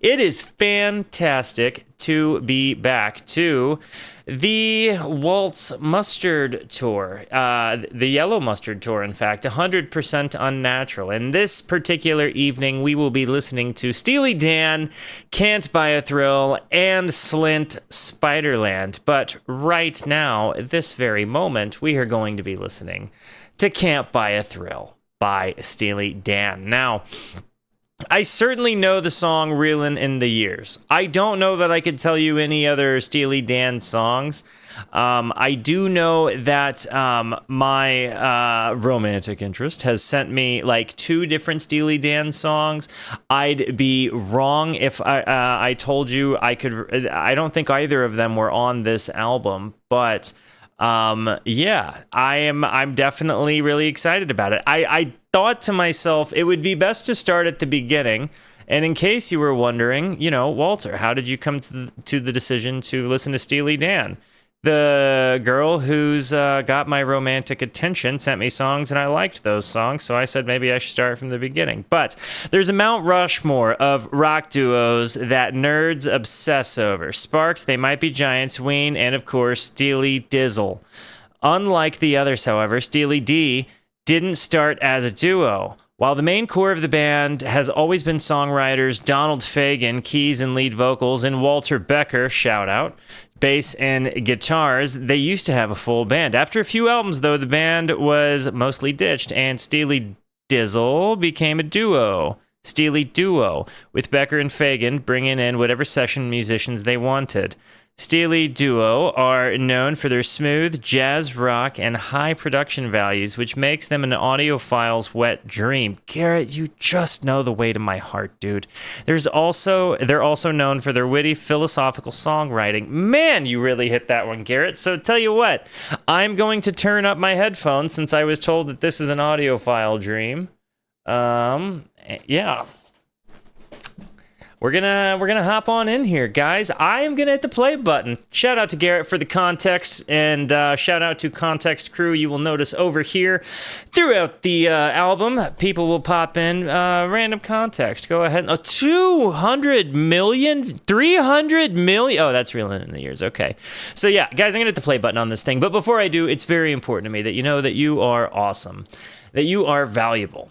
It is fantastic to be back to the Waltz Mustard Tour, the Yellow Mustard Tour, in fact, 100% Unnatural. And this particular evening, we will be listening to Steely Dan, Can't Buy a Thrill, and Slint, Spiderland. But right now, this very moment, we are going to be listening to Can't Buy a Thrill by Steely Dan. Now, I certainly know the song Reelin in the Years. I don't know that I could tell you any other Steely Dan songs. I do know that my romantic interest has sent me like 2 different Steely Dan songs. I'd be wrong if I told you I could. I don't think either of them were on this album, but yeah, I'm definitely really excited about it. I thought to myself, it would be best to start at the beginning. And in case you were wondering, you know, Walter, how did you come to the decision to listen to Steely Dan? The girl who's got my romantic attention sent me songs, and I liked those songs, so I said maybe I should start from the beginning. But there's a Mount Rushmore of rock duos that nerds obsess over. Sparks, They Might Be Giants, Ween, and of course, Steely Dizzle. Unlike the others, however, Steely D didn't start as a duo. While the main core of the band has always been songwriters Donald Fagen, keys and lead vocals, and Walter Becker, shout out, bass and guitars, they used to have a full band. After a few albums, though, the band was mostly ditched, and Steely Dizzle became a duo. Steely Duo, with Becker and Fagen bringing in whatever session musicians they wanted. Steely Duo are known for their smooth jazz rock and high production values, which makes them an audiophile's wet dream. Garrett, you just know the way to my heart, dude. They're also known for their witty philosophical songwriting. Man, you really hit that one, Garrett. So tell you what, I'm going to turn up my headphones since I was told that this is an audiophile dream. Yeah. We're gonna hop on in here, guys. I am gonna hit the play button. Shout out to Garrett for the context, and shout out to Context Crew. You will notice over here throughout the album, people will pop in random context. Go ahead. 200 million, 300 million. Oh, that's Reelin in the Years. Okay. So yeah, guys, I'm gonna hit the play button on this thing. But before I do, it's very important to me that you know that you are awesome, that you are valuable,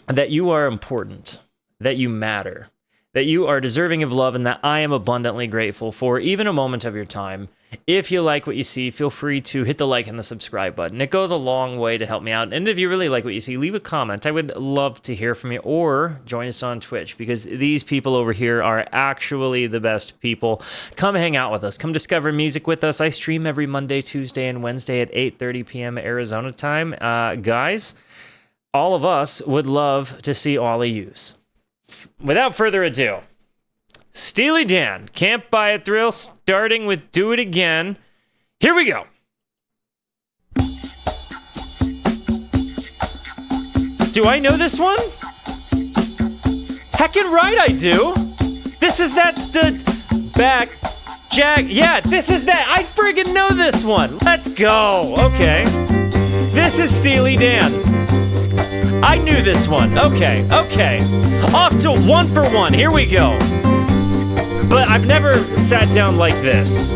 that you are important, that you matter, that you are deserving of love, and that I am abundantly grateful for even a moment of your time. If you like what you see, feel free to hit the like and the subscribe button. It goes a long way to help me out. And if you really like what you see, leave a comment. I would love to hear from you, or join us on Twitch, because these people over here are actually the best people. Come hang out with us. Come discover music with us. I stream every Monday, Tuesday, and Wednesday at 8:30 p.m. Arizona time. Guys, all of us would love to see all of yous. Without further ado, Steely Dan, Can't Buy a Thrill, starting with Do It Again. Here we go. Do I know this one? Heckin' right I do. This is that back jack. Yeah, this is that. I friggin' know this one. Let's go. Okay. This is Steely Dan. I knew this one. Okay. Off to 1 for 1. Here we go. But I've never sat down like this.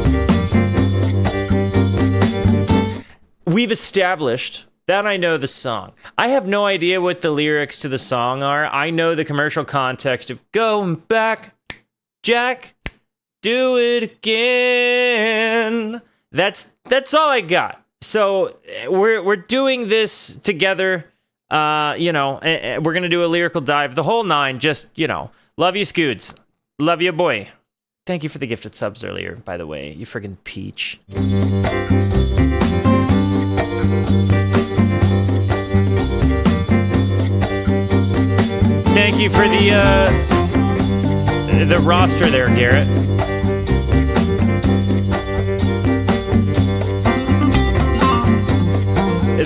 We've established that I know the song. I have no idea what the lyrics to the song are. I know the commercial context of going back, Jack, do it again. That's all I got. So we're doing this together. We're going to do a lyrical dive, the whole 9, just, love you, Scoots. Love you, boy. Thank you for the gifted subs earlier, by the way, you friggin' peach. Thank you for the roster there, Garrett.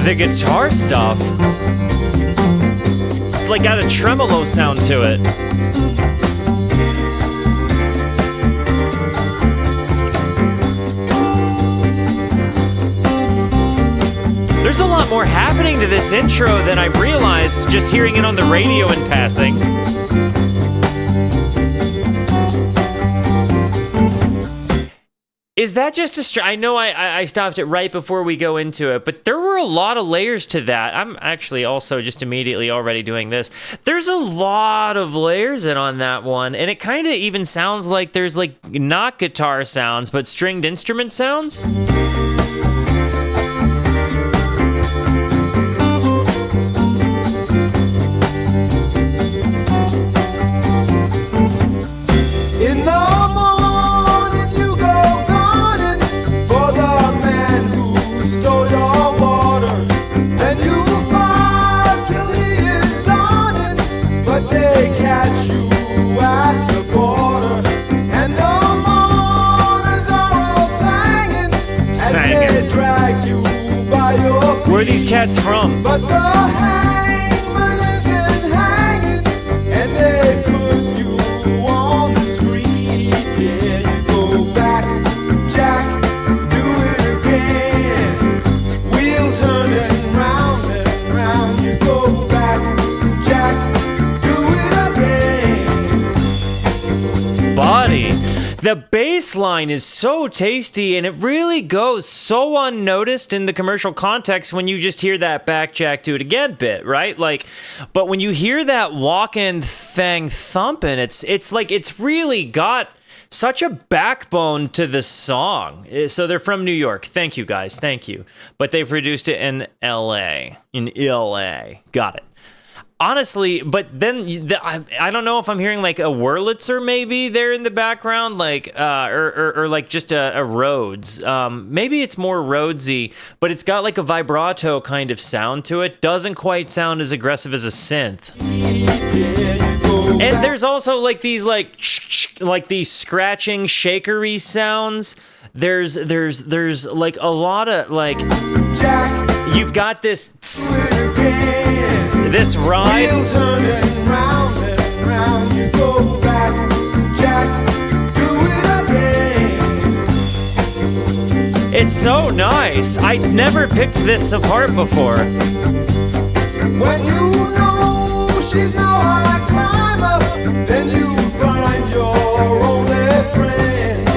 The guitar stuff, it's like got a tremolo sound to it. There's a lot more happening to this intro than I realized just hearing it on the radio in passing. Is that just I know I stopped it right before we go into it, but there were a lot of layers to that. I'm actually also just immediately already doing this. There's a lot of layers in on that one, and it kind of even sounds like there's like not guitar sounds, but stringed instrument sounds. Where are these cats from? But the hangman isn't hanging, and they put you on the street. Yeah, you go back, Jack, do it again. Wheel turning round and round. You go back, Jack, do it again. Body. The bass line is so tasty, and it really goes so unnoticed in the commercial context when you just hear that back Jack do it again bit, right? Like, but when you hear that walking thing thumping, it's like it's really got such a backbone to the song. So they're from New York. Thank you, guys. Thank you. But they produced it in L.A. Got it. Honestly, but then I don't know if I'm hearing like a Wurlitzer maybe there in the background, like or like just a Rhodes. Maybe it's more Rhodesy, but it's got like a vibrato kind of sound to it. Doesn't quite sound as aggressive as a synth. And there's also like these like these scratching shakery sounds. There's like a lot of like you've got this ride. Round and round, you go back, Jack, do it again. It's so nice. I'd never picked this apart before. When you know she's no high climber, then you find your only friend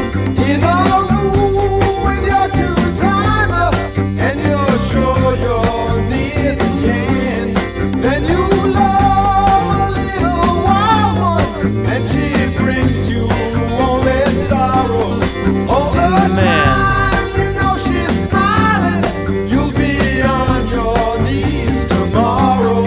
in a room with your two-timer, and you're sure you're near the end. Then you love a little wild one, and she brings you only sorrow. All the time, you know she's smiling. You'll be on your knees tomorrow.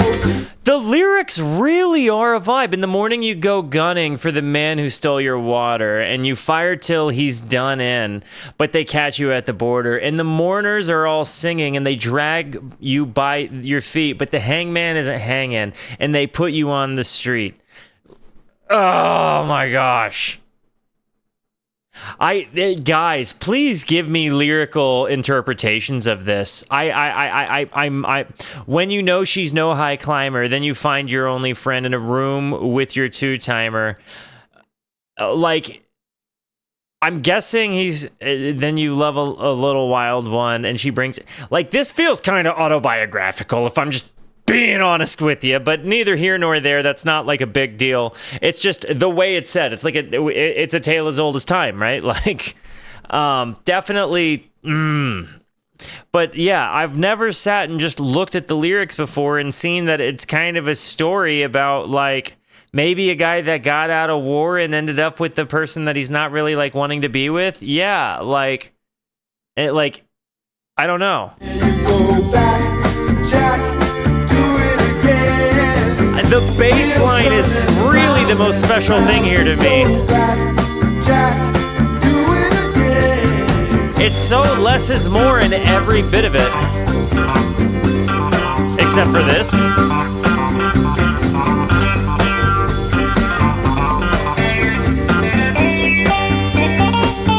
The lyrics really are a vibe. In the morning you go gunning for the man who stole your water, and you fire till he's done in, but they catch you at the border. And the mourners are all singing, and they drag you by your feet, but the hangman isn't hanging, and they put you on the street. Oh my gosh. Guys, please give me lyrical interpretations of this. When you know she's no high climber, then you find your only friend in a room with your two-timer. Like, I'm guessing then you love a little wild one, and she brings, like, this feels kind of autobiographical, if I'm just being honest with you, but neither here nor there. That's not like a big deal. It's just the way it's said. It's like it's a tale as old as time, right? Like, definitely. But yeah, I've never sat and just looked at the lyrics before and seen that it's kind of a story about like maybe a guy that got out of war and ended up with the person that he's not really like wanting to be with. Yeah, like it, like I don't know. You go back, Jack. The bass line is really the most special thing here to me. It's so less is more in every bit of it. Except for this.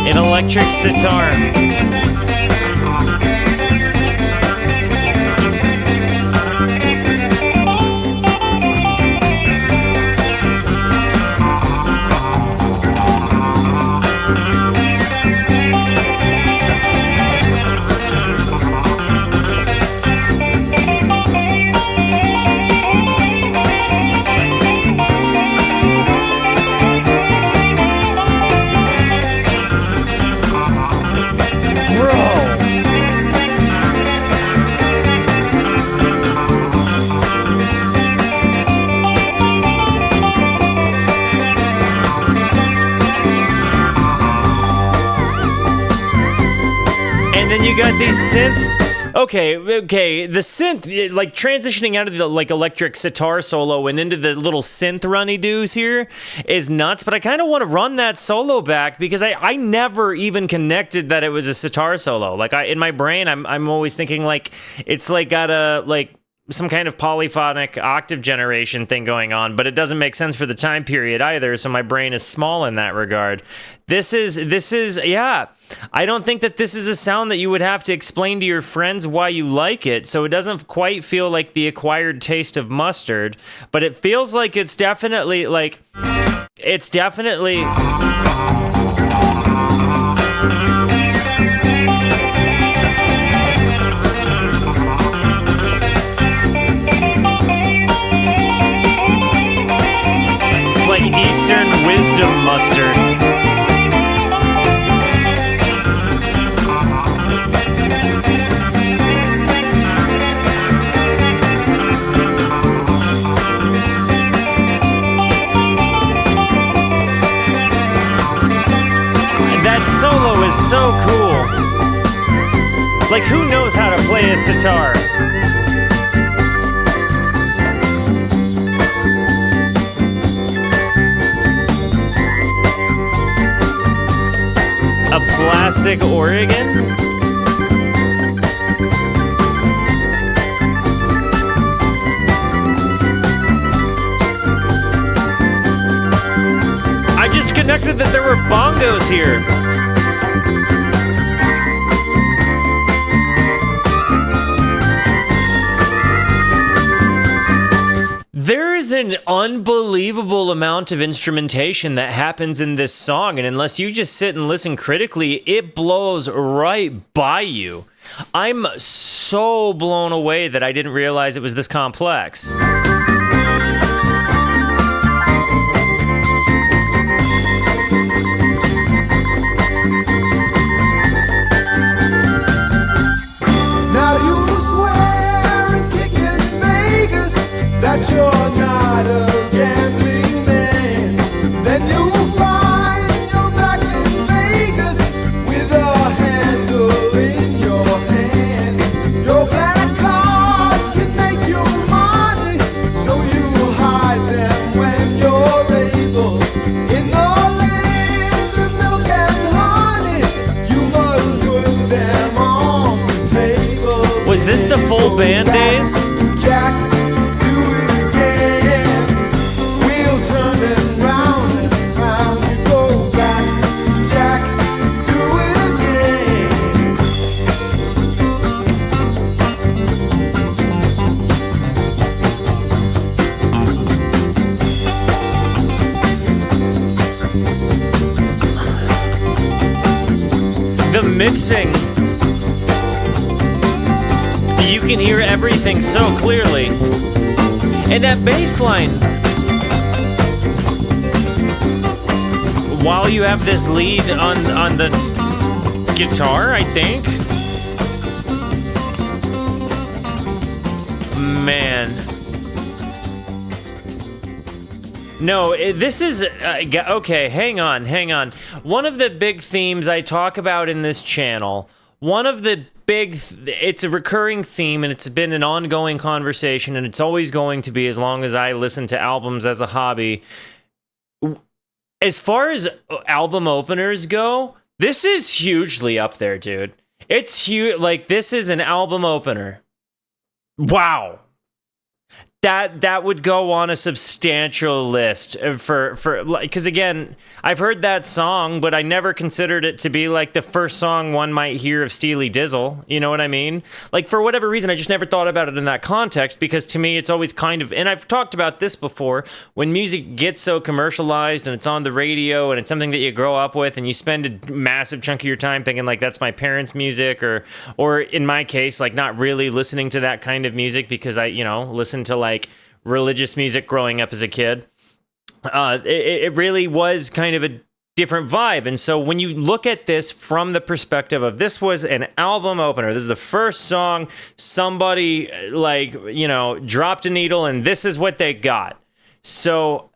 An electric sitar. then you got these synths. Okay, the synth, like transitioning out of the like electric sitar solo and into the little synth runny doos here is nuts, but I kind of want to run that solo back because I never even connected that it was a sitar solo. Like in my brain, I'm always thinking like it's like got a like some kind of polyphonic octave generation thing going on, but it doesn't make sense for the time period either, so my brain is small in that regard. This is yeah, I don't think that this is a sound that you would have to explain to your friends why you like it, so it doesn't quite feel like the acquired taste of mustard, but it feels like it's definitely Eastern wisdom mustard. That solo is so cool. Like, who knows how to play a sitar? A plastic organ? I just connected that there were bongos here. There is an unbelievable amount of instrumentation that happens in this song, and unless you just sit and listen critically, it blows right by you. I'm so blown away that I didn't realize it was this complex. Was this the full band days? Jack, do it again. We'll turn it round and round. You go back, Jack, do it again. The mixing. You can hear everything so clearly. And that bass line, while you have this lead on the guitar, I think. Man. No, this is... okay, hang on. One of the big themes I talk about in this channel, one of the it's a recurring theme, and it's been an ongoing conversation, and it's always going to be as long as I listen to albums as a hobby. As far as album openers go, this is hugely up there, dude. It's huge. Like, this is an album opener. Wow. That would go on a substantial list for because again, I've heard that song, but I never considered it to be like the first song one might hear of Steely Dizzle. You know what I mean? Like, for whatever reason, I just never thought about it in that context, because to me, it's always kind of, and I've talked about this before, when music gets so commercialized and it's on the radio and it's something that you grow up with and you spend a massive chunk of your time thinking like that's my parents' music, or in my case, like not really listening to that kind of music because I, listened to like religious music growing up as a kid. It really was kind of a different vibe. And so when you look at this from the perspective of this was an album opener, this is the first song somebody dropped a needle and this is what they got. So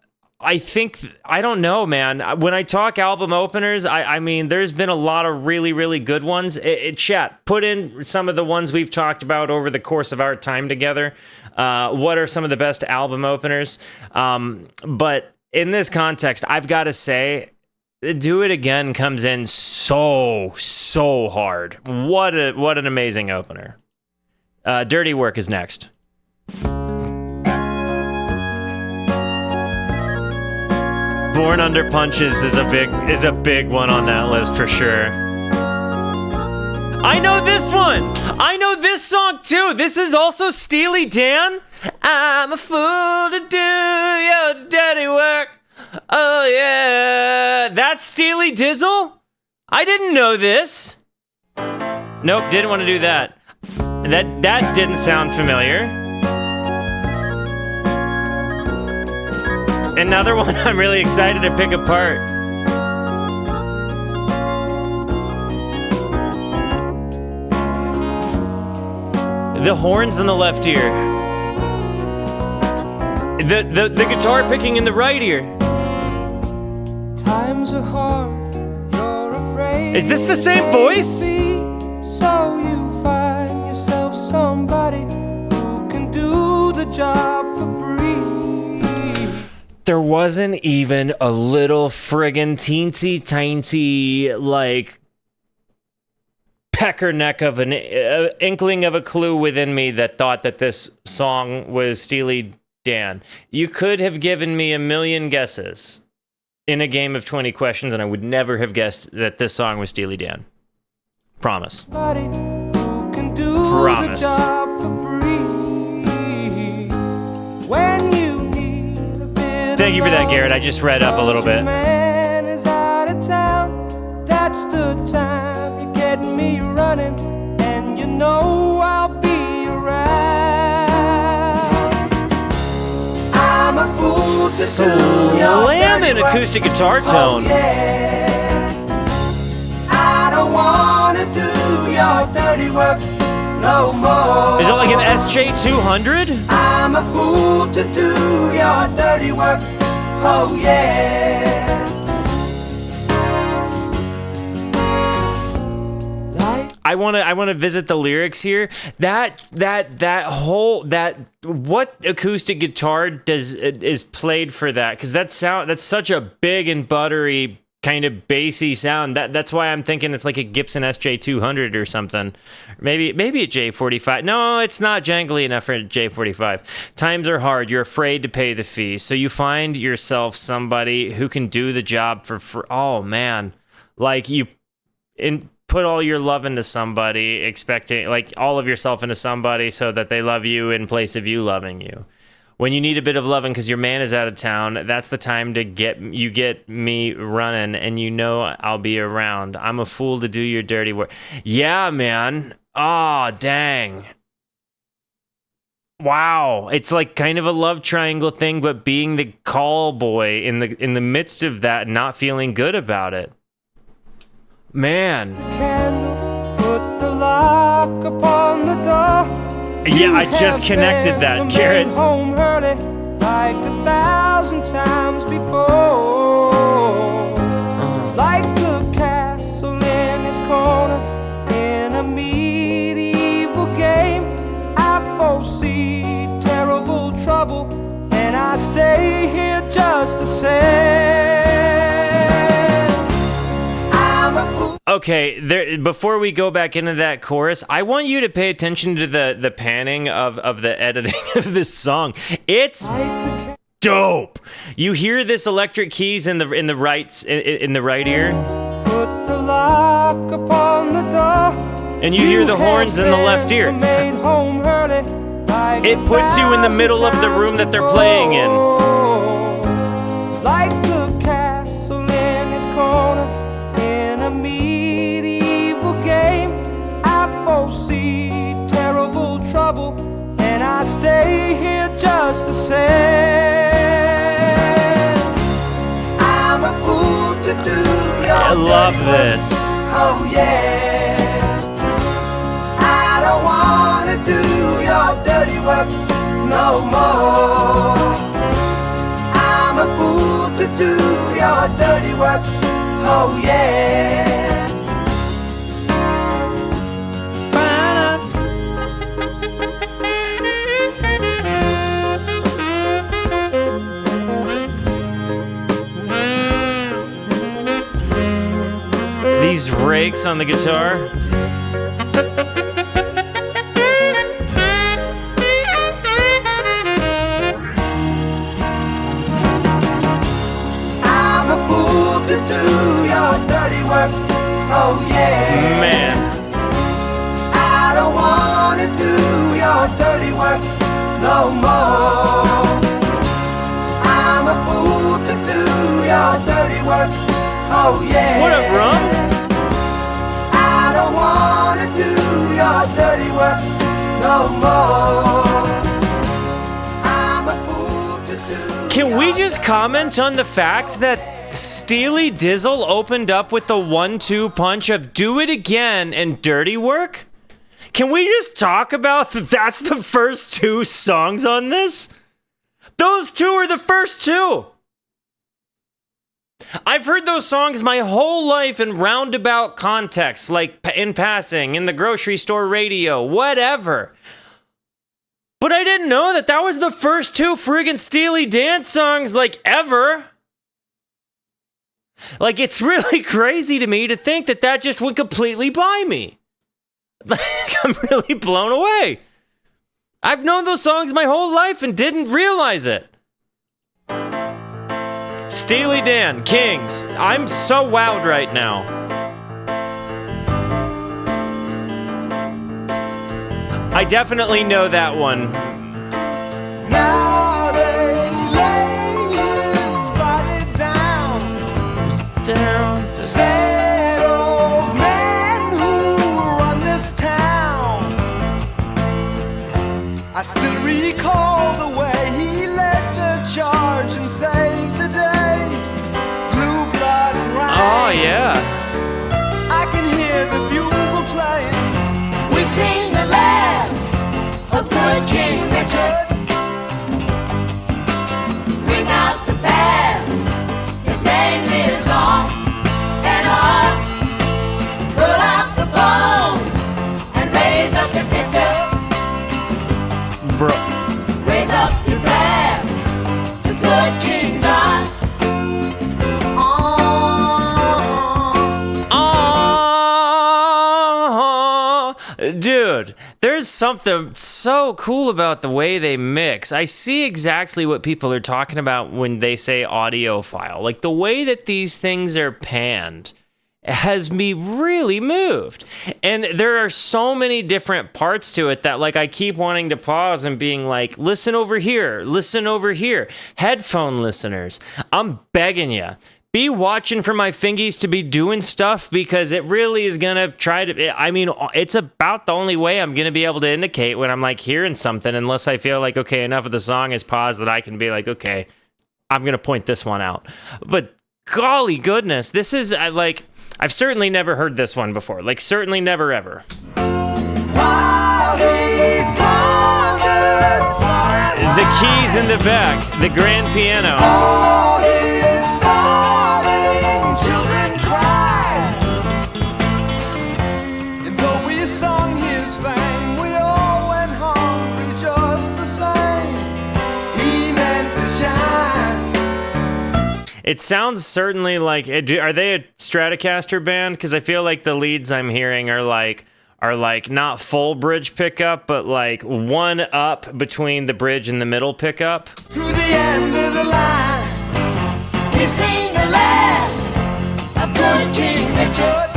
I think, I don't know, man. When I talk album openers, I mean, there's been a lot of really, really good ones. Chat, put in some of the ones we've talked about over the course of our time together. What are some of the best album openers? But in this context, I've got to say, Do It Again comes in so hard. What an amazing opener. Dirty Work is next. Born Under Punches is a big one on that list for sure. I know this one. I know this song too. This is also Steely Dan. I'm a fool to do your dirty work. Oh yeah, that's Steely Dizzle? I didn't know this. Nope, didn't want to do that. That didn't sound familiar. Another one I'm really excited to pick apart. The horns in the left ear. The guitar picking in the right ear. Times are hard, you're afraid. Is this the same voice? So you find yourself somebody who can do the job for free. There wasn't even a little friggin' teensy tiny like pecker neck of an inkling of a clue within me that thought that this song was Steely Dan. You could have given me a million guesses in a game of 20 questions and I would never have guessed that this song was Steely Dan. Promise. Promise. Thank you for that, Garrett. I just read up a little bit. Man is out of town. That's the time you get me running, and you know I'll be around. I'm a fool to do your Slamming acoustic guitar tone. Oh, yeah. I don't wanna do your dirty work no more. Is it like an SJ200? I'm a fool to do your dirty work. Oh yeah. I want to visit the lyrics here. That what acoustic guitar is played for that? Because that's such a big and buttery kind of bassy sound. That's why I'm thinking it's like a Gibson SJ200 or something. Maybe a J45. No, it's not jangly enough for a J45. Times are hard. You're afraid to pay the fee. So you find yourself somebody who can do the job for oh man. Like you put all your love into somebody, expecting like all of yourself into somebody so that they love you in place of you loving you. When you need a bit of loving because your man is out of town, that's the time to get me running, and you know I'll be around. I'm a fool to do your dirty work. Yeah, man. Oh, dang. Wow. It's like kind of a love triangle thing, but being the call boy in the midst of that, not feeling good about it. Man. Candle, put the lock upon the door. Yeah, I just connected that, Garrett. Home early, like 1,000 times before. Like the castle in his corner in a medieval game. I foresee terrible trouble, and I stay here just to say I'm a fool. Okay, before we go back into that chorus, I want you to pay attention to the panning of the editing of this song. It's dope. You hear this electric keys in the right ear, Put the lock upon the door. and you hear the horns in the left ear. It puts you in the middle of the room that they're playing in. Like the castle in his corner in a medieval game. I foresee terrible trouble, and I stay here just to say I'm a fool to do your I love dirty work. this. Oh yeah. I don't wanna do your dirty work no more. I'm a fool your dirty work. Oh yeah. These rakes on the guitar. I'm a fool to do your dirty work. Oh yeah. Man. I don't wanna do your dirty work no more. I'm a fool to do your dirty work. Oh yeah. What up, Rum? I don't wanna do your dirty work no more. I'm a fool to do. Can we just comment on the fact that Steely Dizzle opened up with the 1-2 punch of Do It Again and Dirty Work? Can we just talk about that's the first two songs on this? Those two are the first two. I've heard those songs my whole life in roundabout contexts, like in passing, in the grocery store radio, whatever. But I didn't know that that was the first two friggin' Steely Dan songs, like, ever. Like, it's really crazy to me to think that that just went completely by me. Like, I'm really blown away. I've known those songs my whole life and didn't realize it. Steely Dan, Kings. I'm so wowed right now. I definitely know that one. Now they lay his body down. Sad old men who run this town. I still recall the way he led the charge and saved the day. Blue blood and rain. Oh, yeah. I can hear the bugle playing. We sing the last of good King Richard. Bring out the past. His name lives on and on. Pull out the bones and raise up your pitcher. Bro. Raise up your glass to good King John. Dude, there's something so cool about the way they mix. I see exactly what people are talking about when they say audiophile. Like, the way that these things are panned has me really moved. And there are so many different parts to it that, like, I keep wanting to pause and being like, listen over here, listen over here. Headphone listeners, I'm begging you. Be watching for my fingies to be doing stuff, because it really is going to try to... I mean, it's about the only way I'm going to be able to indicate when I'm, like, hearing something, unless I feel like, okay, enough of the song is paused that I can be like, okay, I'm going to point this one out. But golly goodness, this is, like... I've certainly never heard this one before. Like, certainly never, ever. The keys in the back, the grand piano. All his starving children cried. And though we sung his fame, we all went hungry just the same. He meant to shine. It sounds certainly like... Are they a Stratocaster band? Because I feel like the leads I'm hearing are like not full bridge pickup, but like one up between the bridge and the middle pickup. To the end of the line, we sing the last of good King Richard.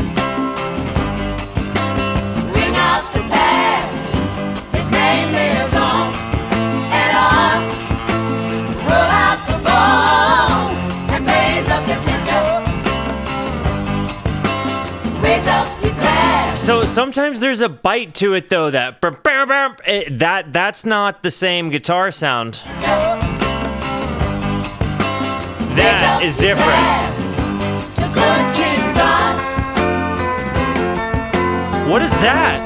Ring out the past, his name lives on and on. Roll out the bone and raise up your pitcher. Raise up your glass. So sometimes there's a bite to it, though, that's not the same guitar sound. That is different. What is that?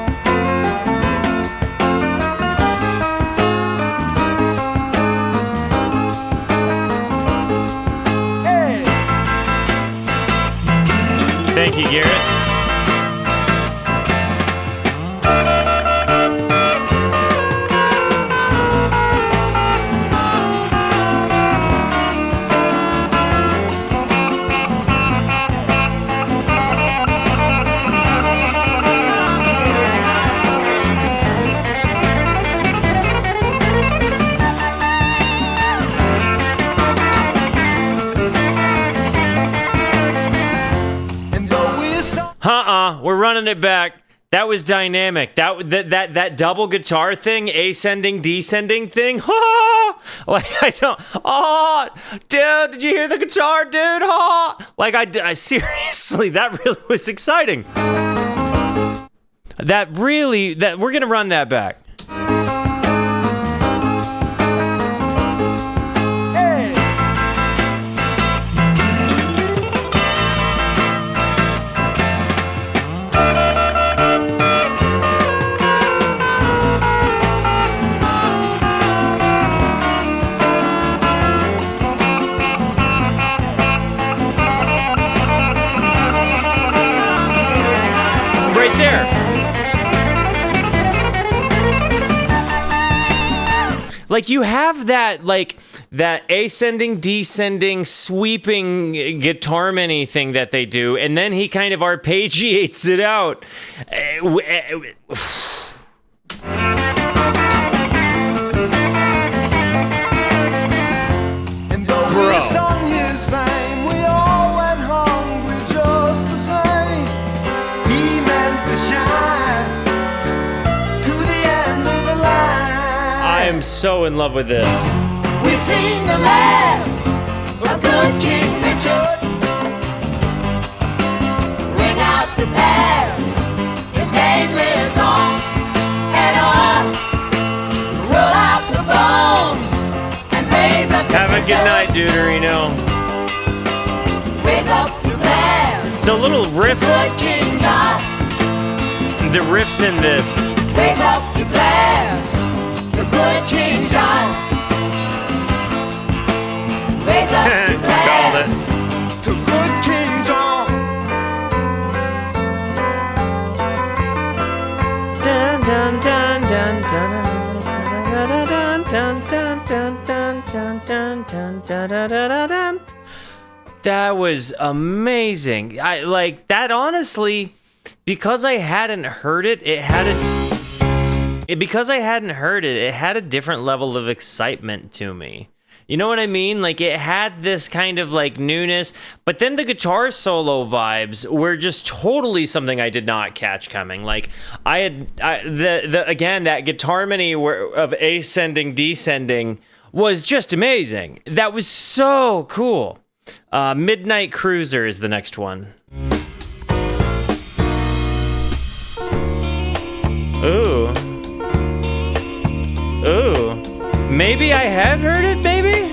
Hey, Thank you, Garrett. We're running it back. That was dynamic. That double guitar thing, ascending, descending thing. Like I don't. Oh, dude, did you hear the guitar, dude? Like I seriously, that really was exciting. That we're gonna run that back. There. Like you have that, like that ascending, descending, sweeping guitar mini thing that they do, and then he kind of arpeggiates it out. And though we sung his fame, we all went hungry just the same. He meant to shine to the end of the line. I am so in love with this. We've seen the last of good King Richard. Ring out the past, his name lives on and on. Roll out the bones and raise up the Have a good night, Deuterino. Raise up your glass. The little riff, Good King John. the riffs in this. Raise up your glass to good King John. Raise up your glass to good King John. Dun dun dun dun dun dun dun dun dun dun dun dun dun dun dun dun. That was amazing. I like that, honestly, because I hadn't heard it. It had a different level of excitement to me. You know what I mean? Like it had this kind of like newness, but then the guitar solo vibes were just totally something I did not catch coming. Like again, that guitar mini of ascending, descending was just amazing. That was so cool. Midnite Cruiser is the next one. Ooh. Maybe I have heard it, maybe?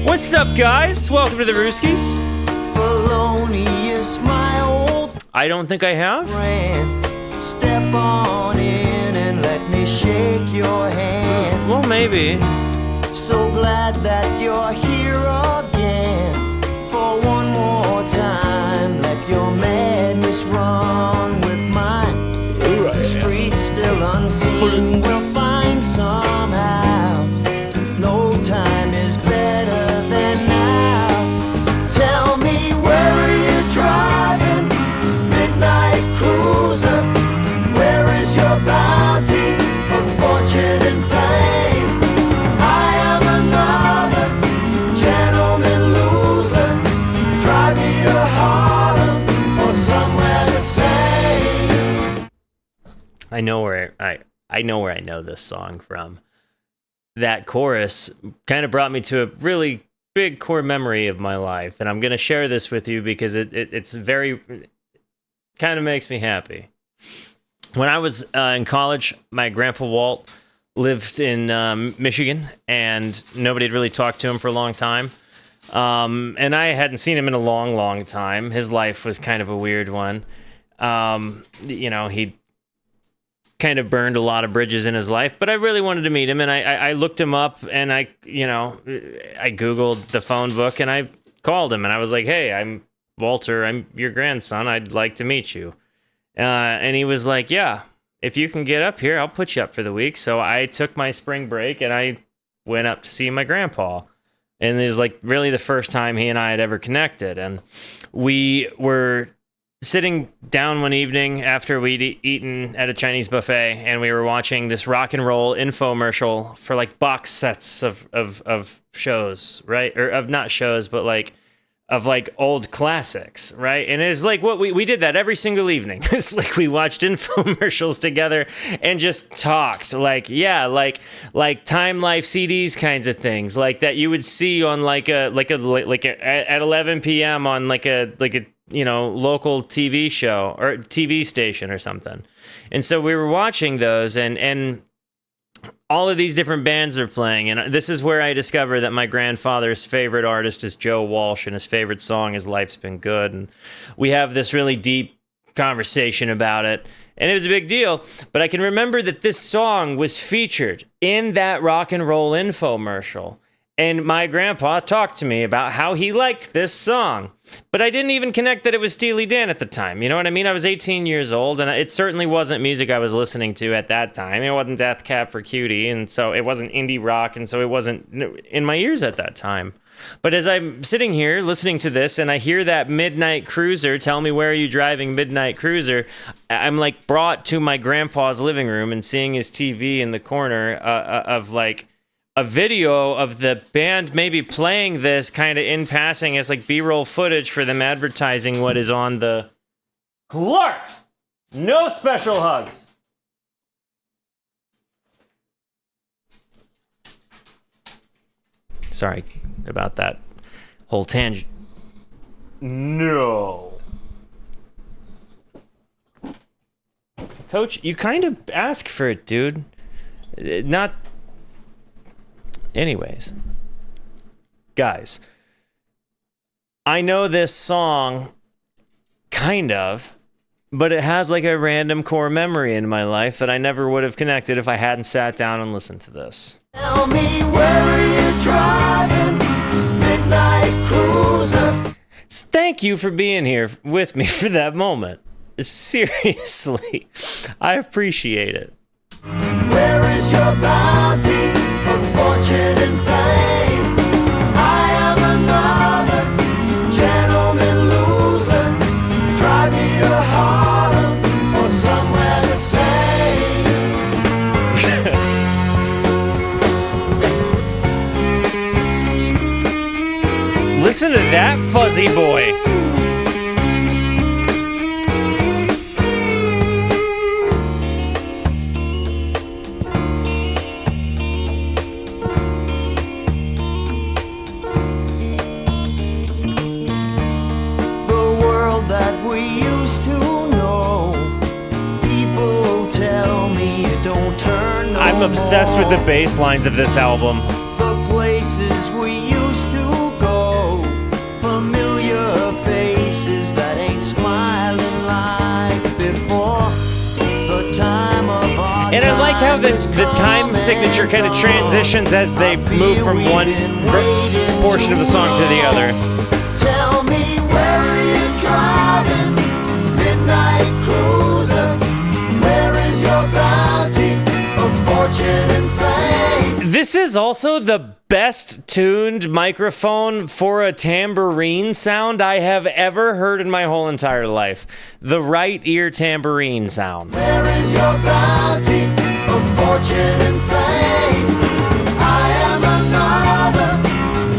What's up, guys? Welcome to the Rooskies. Felonious, my old I don't think I have. friend. Step on in and let me shake your hand. Well, maybe. So glad that you're here again. For one more time, let your madness run with mine. The streets still unseen, we'll find somehow. No time is better than now. Tell me, where are you driving? Midnight Cruiser. Where is your bounty of fortune and fame? I am another gentleman loser. Drive me to Harlem or somewhere the same. I know where I know this song from. That chorus kind of brought me to a really big core memory of my life, and I'm going to share this with you because it's very kind of makes me happy. When I was in college, my grandpa Walt lived in Michigan, and nobody had really talked to him for a long time. And I hadn't seen him in a long, long time. His life was kind of a weird one. He kind of burned a lot of bridges in his life, but I really wanted to meet him, and I looked him up, and I Googled the phone book, and I called him, and I was like, hey, I'm Walter, I'm your grandson. I'd like to meet you. And he was like, yeah, if you can get up here, I'll put you up for the week. So I took my spring break and I went up to see my grandpa. And it was like really the first time he and I had ever connected. And we were sitting down one evening after we'd eaten at a Chinese buffet, and we were watching this rock and roll infomercial for like box sets of shows, right? Or of not shows, but like of like old classics, right? And it's like what we did that every single evening. It's like we watched infomercials together and just talked like, yeah, like Time Life CDs kinds of things like that you would see on like a at 11 p.m. on like a local TV show or TV station or something. And so we were watching those and all of these different bands are playing, and this is where I discovered that my grandfather's favorite artist is Joe Walsh, and his favorite song is Life's Been Good, and we have this really deep conversation about it, and it was a big deal, but I can remember that this song was featured in that rock and roll infomercial, and my grandpa talked to me about how he liked this song, but I didn't even connect that it was Steely Dan at the time. You know what I mean? I was 18 years old, and it certainly wasn't music I was listening to at that time. It wasn't Death Cab for Cutie, and so it wasn't indie rock, and so it wasn't in my ears at that time. But as I'm sitting here listening to this, and I hear that Midnite Cruiser, tell me where are you driving, Midnite Cruiser, I'm like brought to my grandpa's living room and seeing his TV in the corner of like a video of the band maybe playing this kind of in passing as like B-roll footage for them advertising what is on the... Clark! No special hugs! Sorry about that whole tangent. No. Coach, you kind of ask for it, dude. Not... Anyways, guys, I know this song, kind of, but it has like a random core memory in my life that I never would have connected if I hadn't sat down and listened to this. Tell me where are you driving, Midnite Cruiser? Thank you for being here with me for that moment. Seriously, I appreciate it. Where is your bounty of fortune and fame? I am another gentleman loser. Drive me to Harlem or somewhere the same. Listen to that fuzzy boy. I'm obsessed with the bass lines of this album. The places we used to go, familiar faces that ain't smiling like before. The time of our and I like how the time signature kind of transitions as they move from one portion of the song to the other. Tell me where are you driving, Midnite Cruiser? Where is your bounty of fortune and fame? This is also the best tuned microphone for a tambourine sound I have ever heard in my whole entire life. The right ear tambourine sound. Where is your bounty of fortune and fame? I am another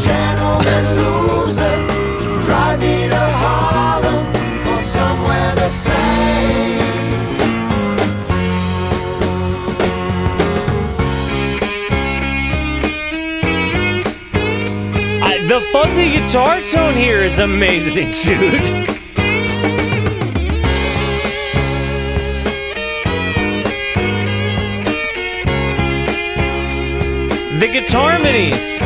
gentleman loser. Drive me to Harlem or somewhere the same. The fuzzy guitar tone here is amazing, dude. The guitar minis.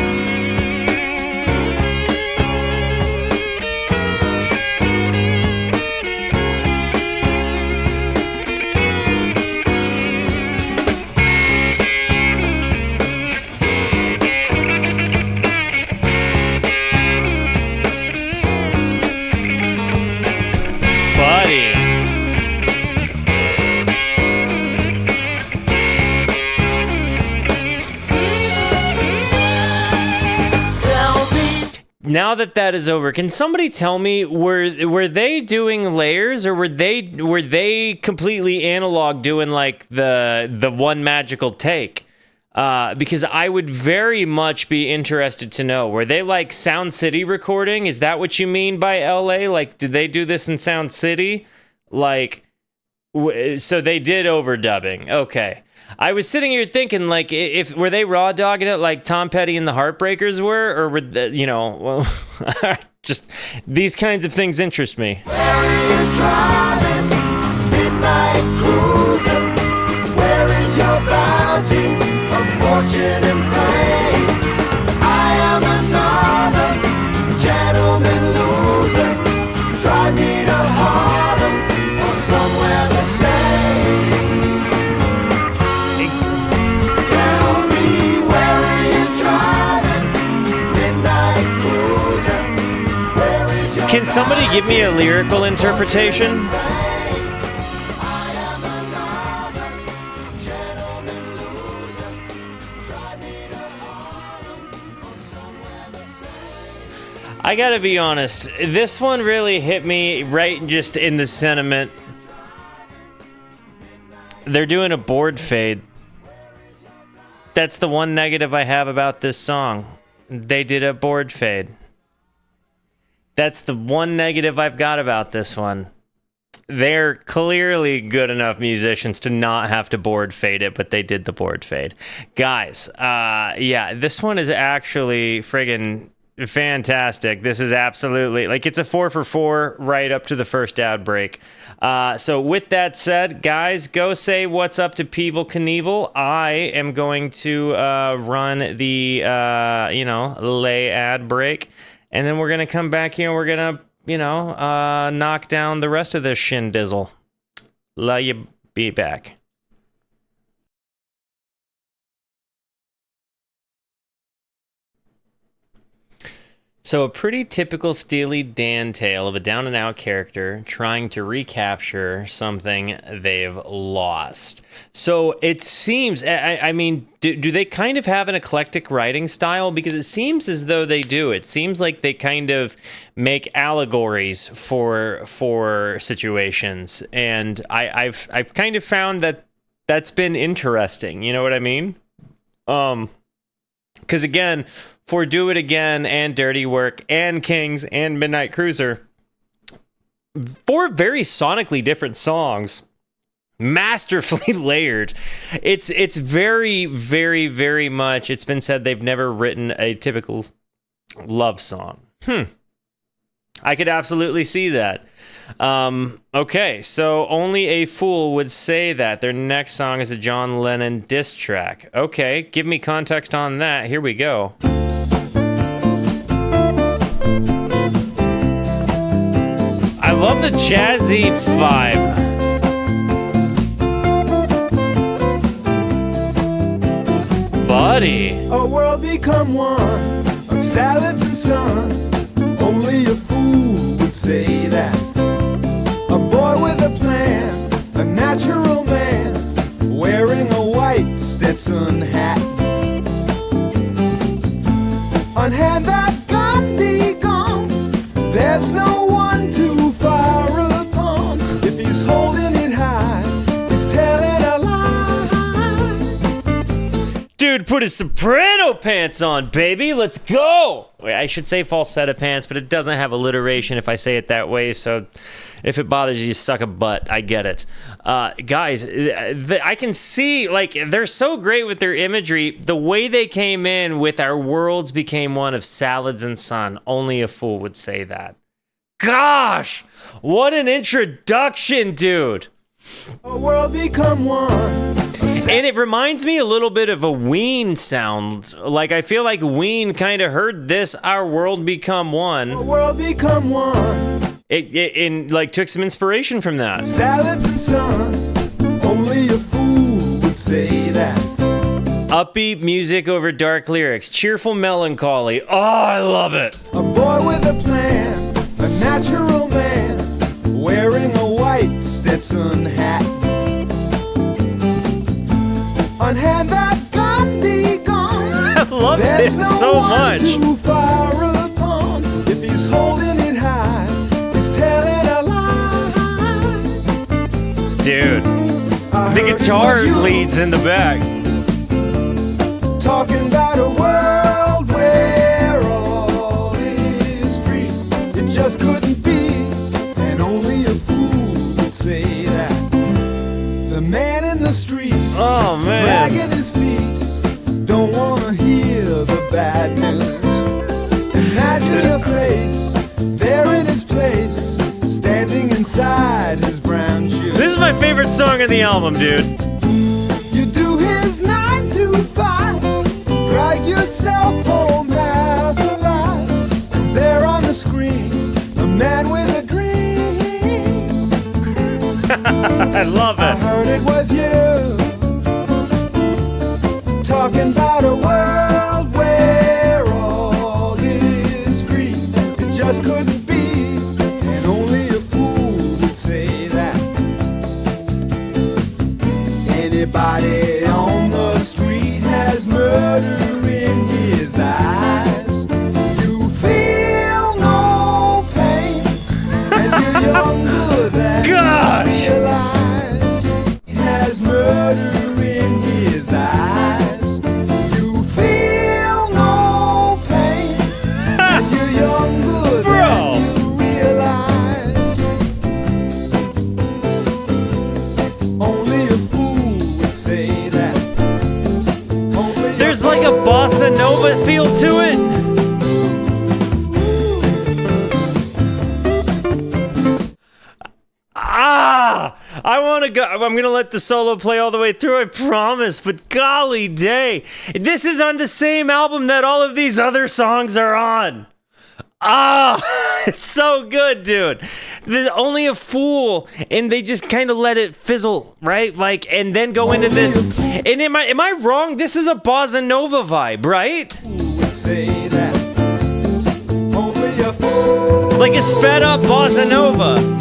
now that is over, can somebody tell me, were they doing layers, or were they completely analog, doing like the one magical take? Because I would very much be interested to know, were they like Sound City recording? Is that what you mean by LA? Like, did they do this in Sound City? Like, so they did overdubbing. Okay. I was sitting here thinking, like, if were they raw dogging it like Tom Petty and the Heartbreakers were, or were the, well, just these kinds of things interest me. Where are you driving? Midnite Cruiser. Where is your bounty of fortune and fame? I am another gentleman loser. Drive me to Harlem or somewhere the same. Can somebody give me a lyrical interpretation? I gotta be honest, this one really hit me right just in the sentiment. They're doing a board fade. That's the one negative I have about this song. They did a board fade. That's the one negative I've got about this one. They're clearly good enough musicians to not have to board fade it, but they did the board fade. Guys, yeah, this one is actually friggin' fantastic. This is absolutely, like, it's a 4 for 4 right up to the first ad break. So with that said, guys, go say what's up to Peeble Knievel. I am going to run the, lay ad break. And then we're going to come back here and we're going to, knock down the rest of this shindizzle. Love you. Be back. So a pretty typical Steely Dan tale of a down-and-out character trying to recapture something they've lost. So it seems, I mean, do they kind of have an eclectic writing style? Because it seems as though they do. It seems like they kind of make allegories for situations, and I've kind of found that's been interesting. You know what I mean? Because again, for Do It Again and Dirty Work and Kings and Midnite Cruiser, 4 very sonically different songs, masterfully layered. It's very, very, very much, it's been said they've never written a typical love song. I could absolutely see that. Okay, so only a fool would say that. Their next song is a John Lennon diss track. Okay, give me context on that. Here we go. I love the jazzy vibe. Buddy. A world become one of salads and sun. Only a fool would say that. A boy with a plan, a natural man, wearing a white Stetson hat. Unhand that gun be gone. There's no one to fire upon. If he's holding it high, he's telling a lie. Dude, put his soprano pants on, baby. Let's go. Wait, I should say falsetto pants, but it doesn't have alliteration if I say it that way, so if it bothers you, suck a butt. I get it. Guys, I can see, like, they're so great with their imagery. The way they came in with our worlds became one of salads and sun. Only a fool would say that. Gosh, what an introduction, dude. A world become one. And it reminds me a little bit of a Ween sound. Like, I feel like Ween kind of heard this, Our World Become One. A world become one. It like took some inspiration from that. Salads and sun. Only a fool would say that. Upbeat music over dark lyrics. Cheerful melancholy. Oh, I love it. A boy with a plan, a natural man, wearing a white Stetson hat. Unhand that gun be gone. I love There's this no so one much. to fire upon. Dude, I the heard it guitar was you leads in the back. talking about a world where all is free. It just couldn't be, and only a fool would say that. The man in the street, Oh, man. dragging his feet, don't wanna hear the bad news. Imagine your face, there in his place, standing inside his brown shoes. This is my favorite song on the album, dude. You do his 9 to 5, drag yourself home half alive. There on the screen, a man with a dream. I love I it. heard it was you, talking about a world where all is free. It just couldn't be, and only a fool would say that. Anybody on the street has murder in his eyes. You feel no pain, and you're younger than Gosh. you realize. It has murder in his eyes. You feel no pain, and you're younger Bro. than you realize. Only a fool would say that. Only a There's like a bossa nova feel to it. I want to go. I'm going to let the solo play all the way through, I promise. But golly day, this is on the same album that all of these other songs are on. It's so good, dude. There's only a fool, and they just kind of let it fizzle, right? Like, and then go into this. And am I wrong? This is a bossa nova vibe, right? would say that. Only a fool. Like a sped up bossa nova.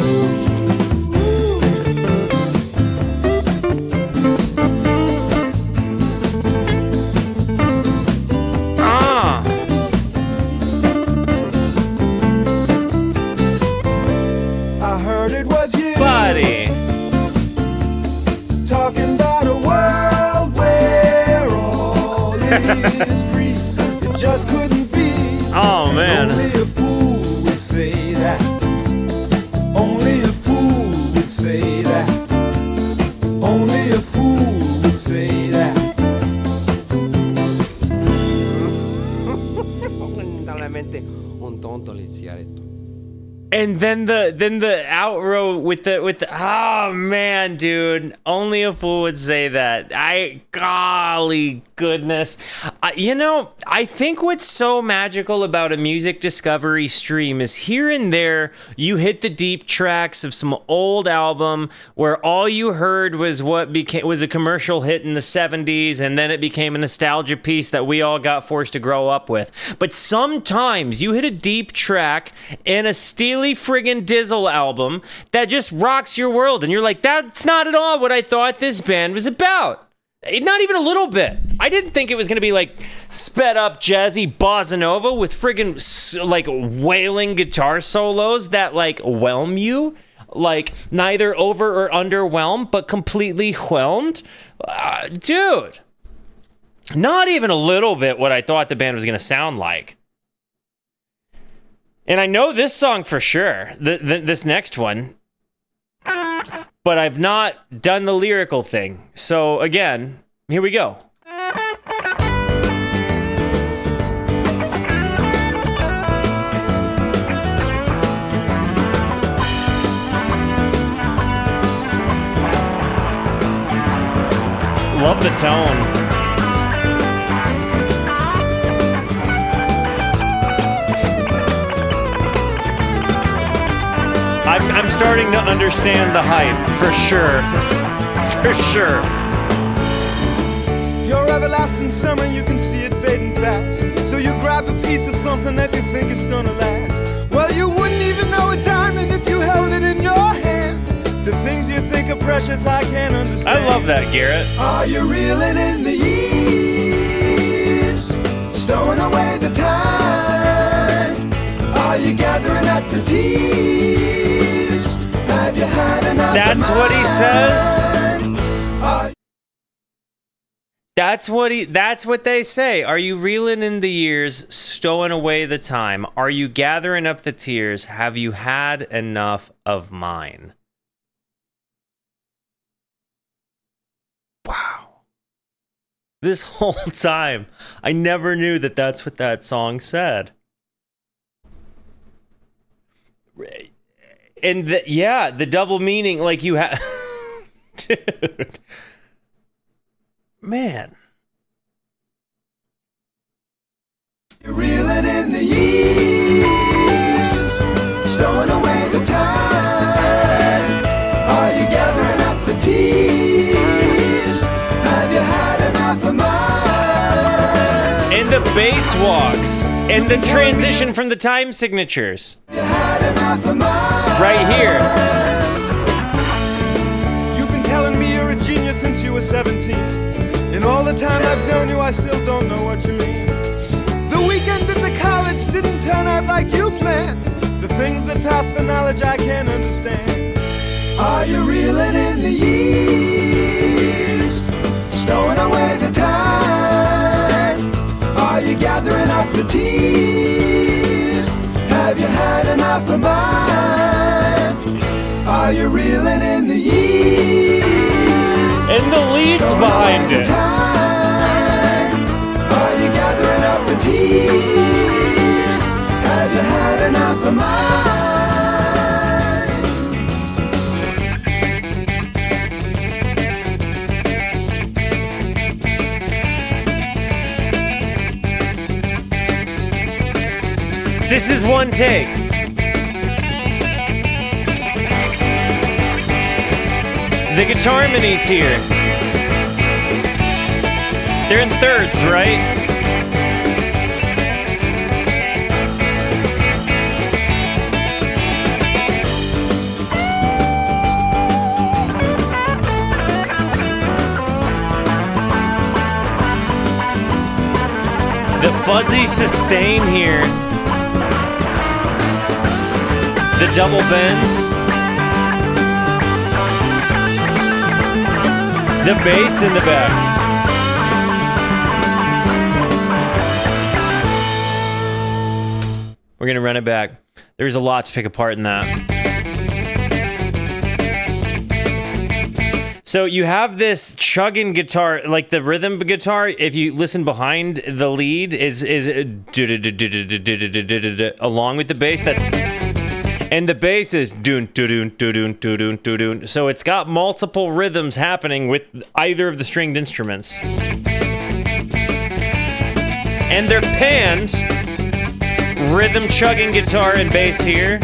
I heard it was you, Buddy. talking about a world where all is free. It just couldn't be. Oh, man. Only a fool would say that. Only a fool would say that. Only a fool would say that. Lamentablemente un tonto le decía esto. And then the outro with the oh man, dude, only a fool would say that. Golly goodness. I think what's so magical about a music discovery stream is here and there you hit the deep tracks of some old album where all you heard was what was a commercial hit in the 70s, and then it became a nostalgia piece that we all got forced to grow up with. But sometimes you hit a deep track in a Steely friggin' Dizzle album that just rocks your world, and you're like, that's not at all what I thought this band was about. Not even a little bit. I didn't think it was going to be like sped up jazzy bossa nova with friggin' like wailing guitar solos that like whelm you, like neither over or underwhelmed, but completely whelmed. Dude, not even a little bit what I thought the band was going to sound like. And I know this song for sure, this next one, but I've not done the lyrical thing. So again, here we go. Love the tone. I'm starting to understand the hype, for sure. For sure. Your everlasting summer, you can see it fading fast. So you grab a piece of something that you think is gonna last. Well, you wouldn't even know a diamond if you held it in your hand. The things you think are precious, I can't understand. I love that, Garrett. Are you reeling in the years, stowing away the time? Are you gathering up the tears? Have you had enough? That's what he says. That's what they say. Are you reeling in the years, stowing away the time? Are you gathering up the tears? Have you had enough of mine? Wow. This whole time, I never knew that that's what that song said. And the double meaning, like you have... Dude. Man. You're reeling in the years, stowing away the time. Are you gathering up the tears? Have you had enough of mine? And the bass walks. And the transition from the time signatures. You had enough of mine. Right here. You've been telling me you're a genius since you were 17. In all the time I've known you, I still don't know what you mean. The weekend at the college didn't turn out like you planned. The things that pass for knowledge I can't understand. Are you reeling in the years, stowing away the time? Are you gathering up the tears? Have you had enough of mine? Are you reeling in the years? And the leads behind it. Are you gathering up the tears? Have you had enough of mine? This is one take. The guitar harmonies here. They're in thirds, right? The fuzzy sustain here. The double bends. The bass in the back. We're gonna run it back. There's a lot to pick apart in that. So you have this chugging guitar, like the rhythm guitar. If you listen behind the lead, is along with the bass. That's and the bass is doon doon doon doon doon doon. So it's got multiple rhythms happening with either of the stringed instruments, and they're panned. Rhythm chugging guitar and bass here.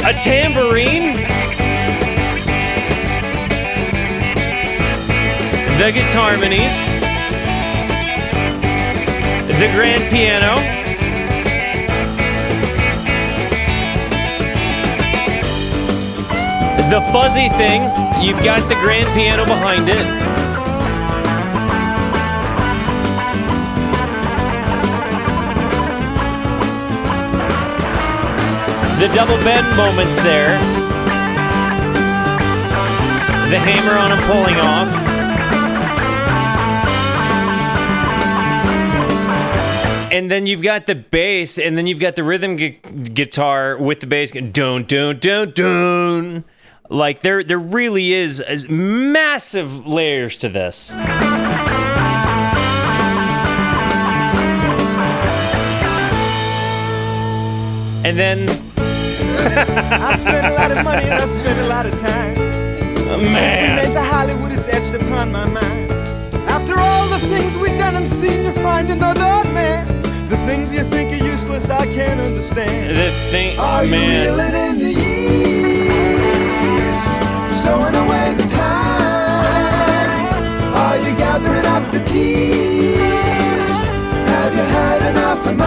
A tambourine. The guitar harmonies. The grand piano. The fuzzy thing. You've got the grand piano behind it. The double bend moments there. The hammer on him pulling off. And then you've got the bass, and then you've got the rhythm guitar with the bass. Dun, dun, dun, dun. Like, there really is massive layers to this. And then... I spent a lot of money and I spent a lot of time. Oh, man. The Hollywood is etched upon my mind. After all the things we've done and seen, you find another man. The things you think are useless, I can't understand. The thing, are you reeling in the years, stowing away the time? Are you gathering up the tears? Have you had enough of mine?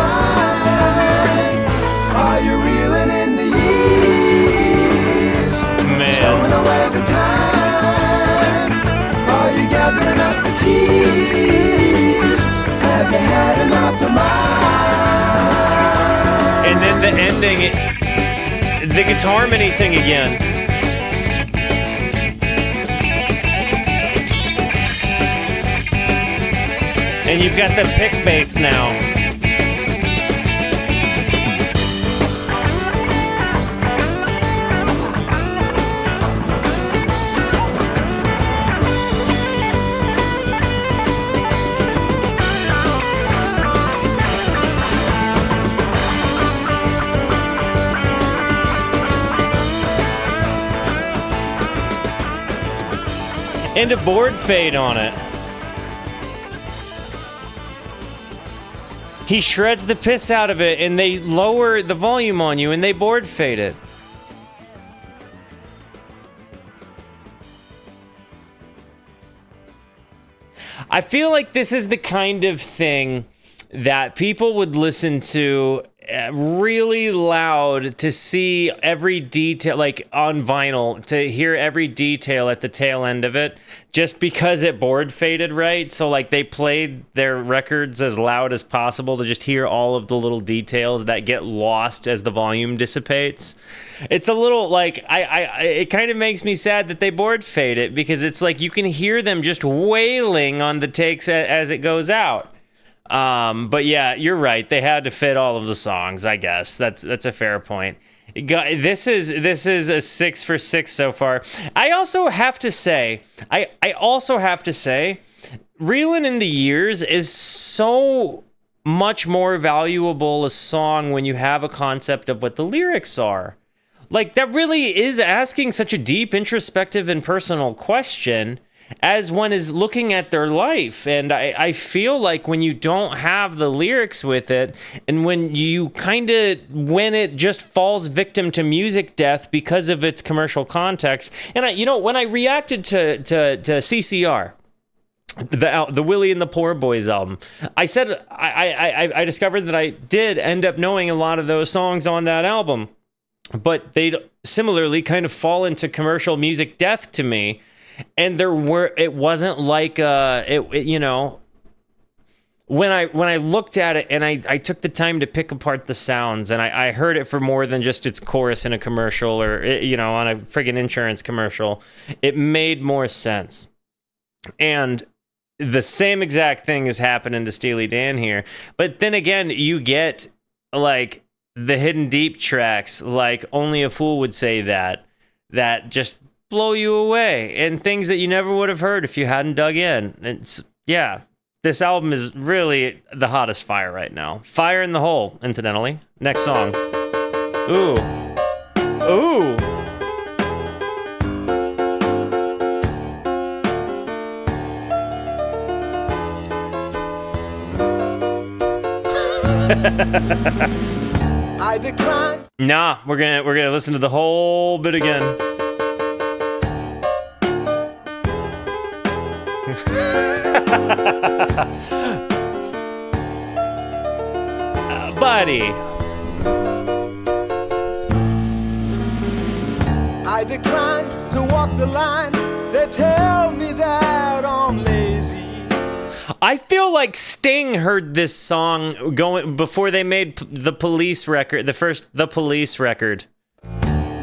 Are you reeling in the years, stowing away the time? Are you gathering up the tears? Have you had enough of mine? And then the ending, the guitar harmony thing again. And you've got the pick bass now. And a board fade on it. He shreds the piss out of it, and they lower the volume on you, and they board fade it. I feel like this is the kind of thing that people would listen to really loud to see every detail, like on vinyl, to hear every detail at the tail end of it, just because it board faded right. So like they played their records as loud as possible to just hear all of the little details that get lost as the volume dissipates. It's a little like it kind of makes me sad that they board fade it, because it's like you can hear them just wailing on the takes as it goes out. But yeah, you're right. They had to fit all of the songs, I guess. That's a fair point. This is a 6 for 6 so far. I also have to say, Reelin' in the Years is so much more valuable a song when you have a concept of what the lyrics are. Like, that really is asking such a deep, introspective, and personal question as one is looking at their life. And I feel like when you don't have the lyrics with it, and when it just falls victim to music death because of its commercial context. And when I reacted to CCR, the Willie and the Poor Boys album, I said I discovered that I did end up knowing a lot of those songs on that album, but they'd similarly kind of fall into commercial music death to me. And it wasn't like, when I looked at it and I took the time to pick apart the sounds, and I heard it for more than just its chorus in a commercial or, on a friggin' insurance commercial, it made more sense. And the same exact thing is happening to Steely Dan here. But then again, you get like the hidden deep tracks, like Only a Fool Would Say That just blow you away, and things that you never would have heard if you hadn't dug in. This album is really the hottest fire right now. Fire in the Hole, incidentally. Next song. Ooh. I decline. Nah, we're gonna listen to the whole bit again. Buddy. I decline to walk the line. They tell me that I'm lazy. I feel like Sting heard this song going before they made the Police record, the Police record.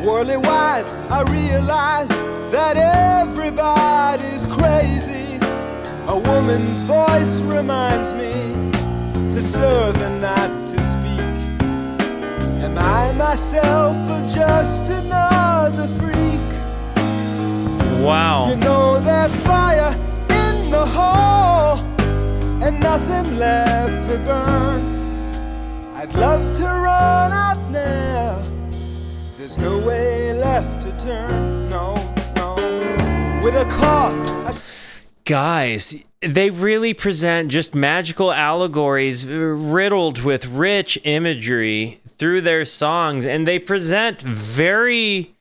Worldly wise, I realize that everybody's crazy. A woman's voice reminds me to serve and not to speak. Am I myself or just another freak? Wow. You know there's fire in the hole and nothing left to burn. I'd love to run out now. There's no way left to turn. No. With a cough. Guys, they really present just magical allegories riddled with rich imagery through their songs, and they present very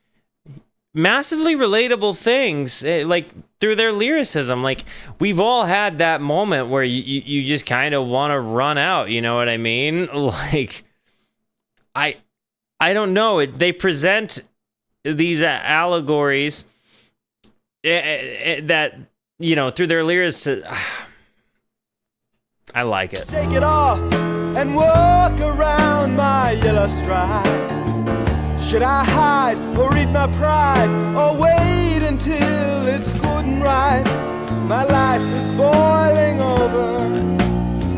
massively relatable things, like through their lyricism. Like, we've all had that moment where you just kind of want to run out, you know what I mean? Like, I don't know. They present these allegories that, through their lyrics. I like it. Take it off and walk around my yellow stride. Should I hide or eat my pride, or wait until it's good and right? My life is boiling over.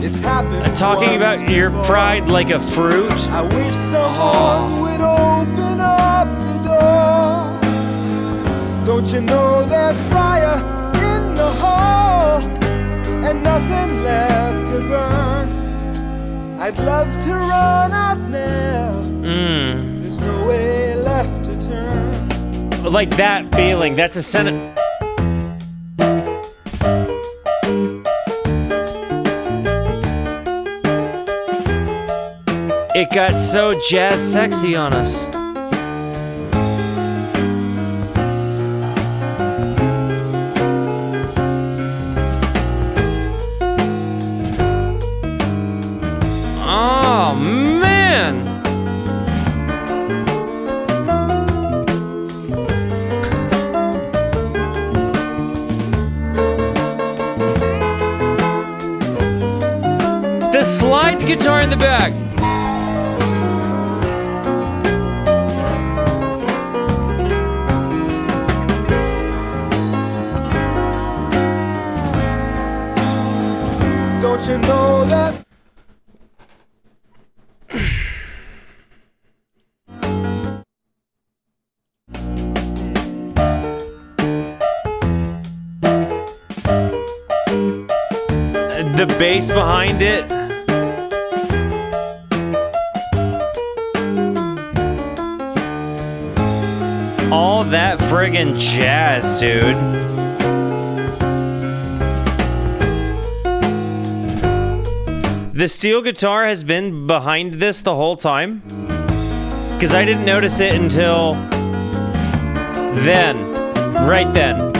It's happened. Talking once about your before. pride like a fruit. I wish someone would open up the door. Don't you know there's fire in the hall and nothing left to burn? I'd love to run out now. There's no way left to turn. Like that feeling. That's a sentence. It got so jazz sexy on us. Oh, man. The slide guitar in the back. Don't you know that? The bass behind it. All that friggin' jazz, dude. The steel guitar has been behind this the whole time? Because I didn't notice it until then. Right then.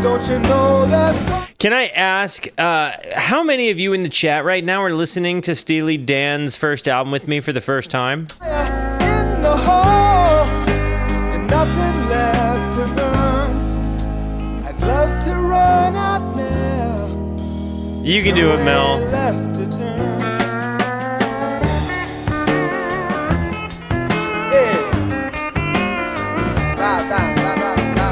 Don't you know that? Can I ask, how many of you in the chat right now are listening to Steely Dan's first album with me for the first time? In the hole and nothing left to burn. I'd love to run out now. You can do it, Mel. Left to turn. Yeah. Ba, ba, ba, ba, ba.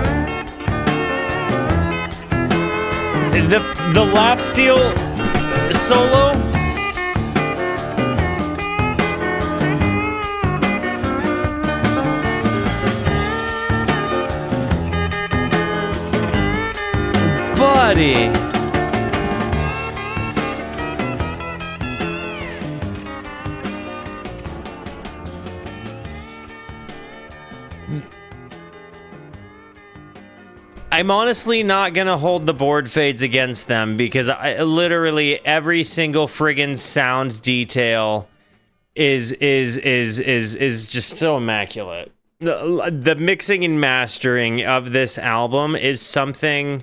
The lap steel solo. Buddy. I'm honestly not gonna hold the board fades against them because I literally every single friggin' sound detail is just so immaculate. The mixing and mastering of this album is something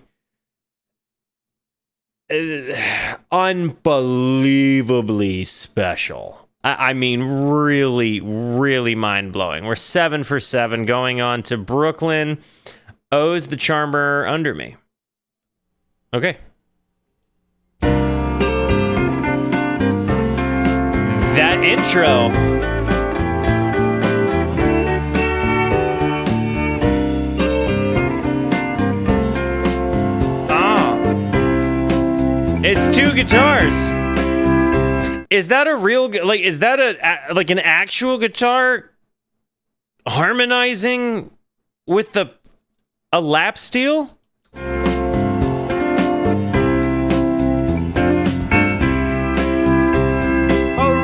unbelievably special. I mean, really, really mind-blowing. We're 7 for 7 going on to Brooklyn. O's the Charmer under me. Okay. That intro. It's two guitars. Is that a real, like, is that like an actual guitar harmonizing with a lap steel? A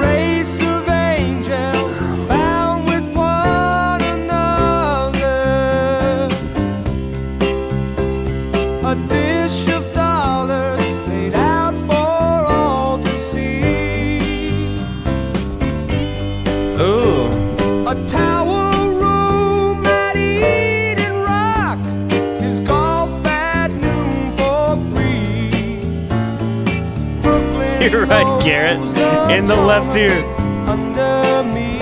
race of angels bound with one another. A dish of dollars laid out for all to see. Ooh. A tower room at Eden Rock is golf at noon for free. Brooklyn You're right, Garrett. knows the In the left ear. under me.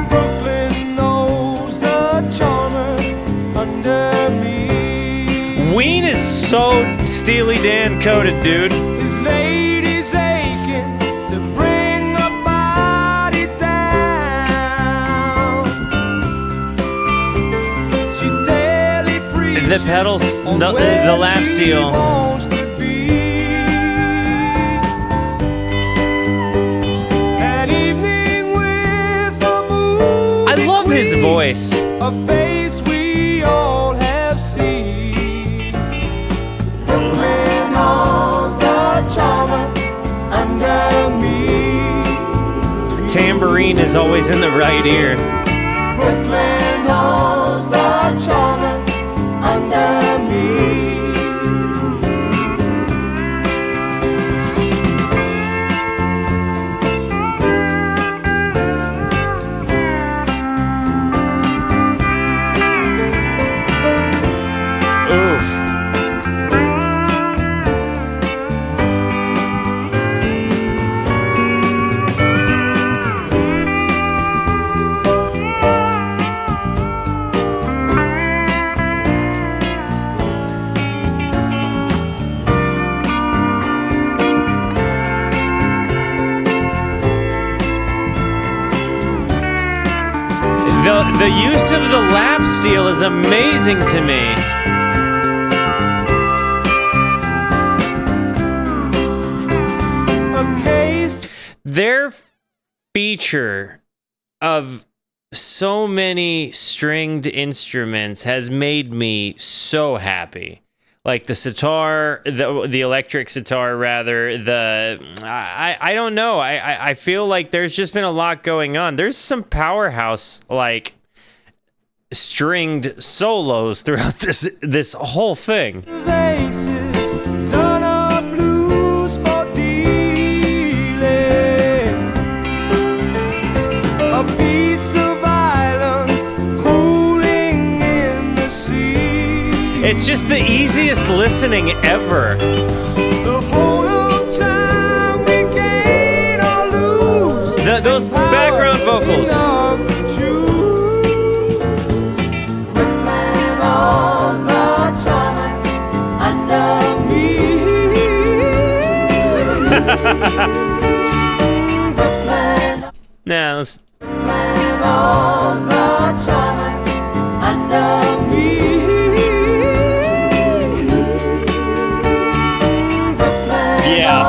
Brooklyn is so Steely Dan coded, dude. This lady's aching to bring her body down. She daily preaches The pedals, on the where lap she steel. wants to be. An evening with the moon. I love his voice. A face we all have seen. Brooklyn knows the charmer under me. Tambourine is always in the right ear. Brooklyn knows the charmer under me. Oof. The use of the lap steel is amazing to me. A case Their feature of so many stringed instruments has made me so happy. Like the sitar, the electric sitar, rather. I don't know. I feel like there's just been a lot going on. There's some powerhouse like stringed solos throughout this whole thing. vases, turn up blues for dealing. A piece of island cooling in the sea. It's just the easiest listening ever. The whole of time we gain or lose. Those background vocals. Nah, let's... Yeah.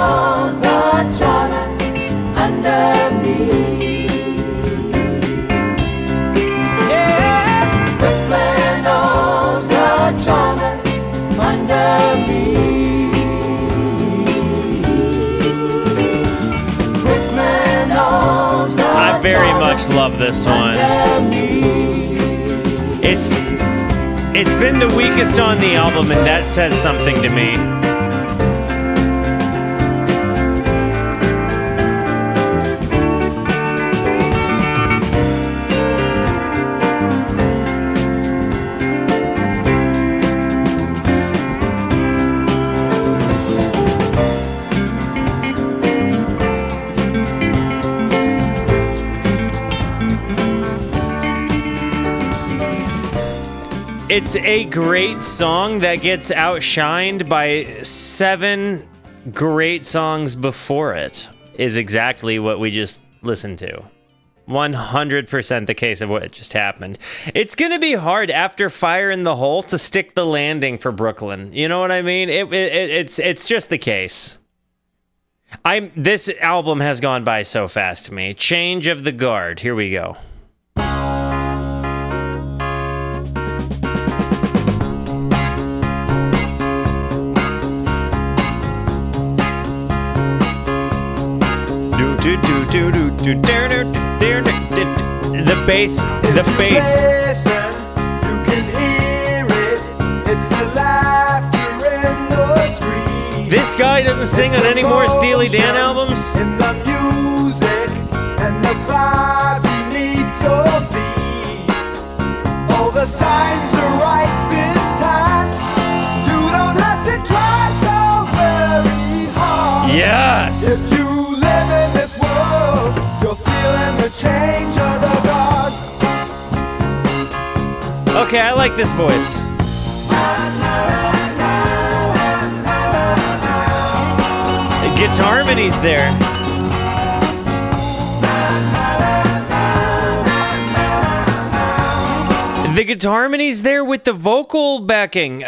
I very much love this one. It's been the weakest on the album, and that says something to me. It's a great song that gets outshined by 7 great songs before it, is exactly what we just listened to. 100% the case of what just happened. It's going to be hard after Fire in the Hole to stick the landing for Brooklyn. You know what I mean? It's just the case. This album has gone by so fast to me. Change of the Guard. Here we go. The bass. Listen, you can hear it. It's the laughter in the street. This guy doesn't sing on any more Steely Dan albums. In the music and the vibe beneath your feet. All the signs are right this time. You don't have to try so very hard. Yes. If you live in this world, you're feeling the change of the guard. Okay, I like this voice. harmonies there. The guitar harmonies there with the vocal backing.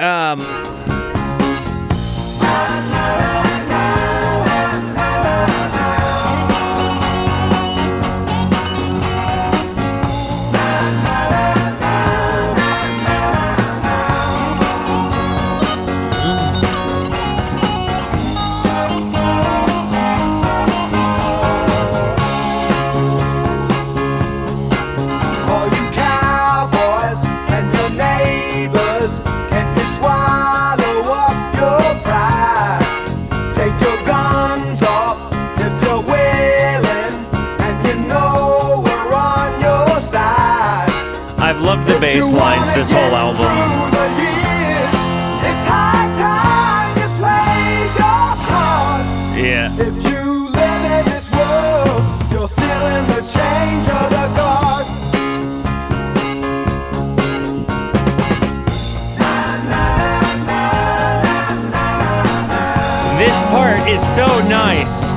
Loved the bass lines this whole album. Yeah. If you live in this world, you're feeling the change of the guard. This part is so nice.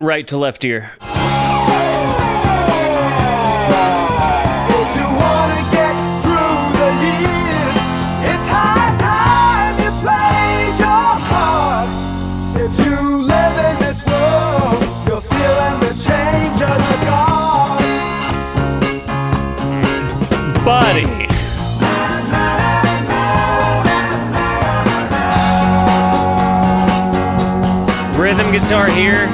Right to left ear. If you wanna get through the years, it's high time you played your part. If you live in this world, you're feeling the change of the guard. Buddy. Rhythm guitar here.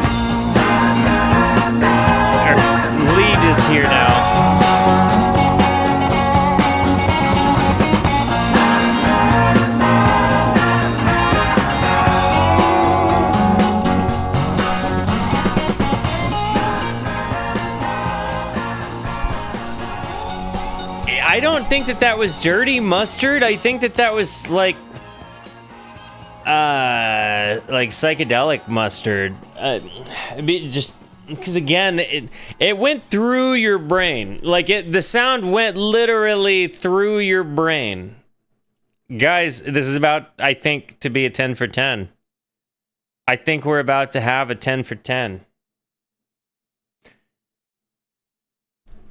Lead is here now. I don't think that was dirty mustard. I think that was like psychedelic mustard. Just because again, it went through your brain. Like the sound went literally through your brain. Guys, this is about, I think, to be a 10 for 10. I think we're about to have a 10 for 10.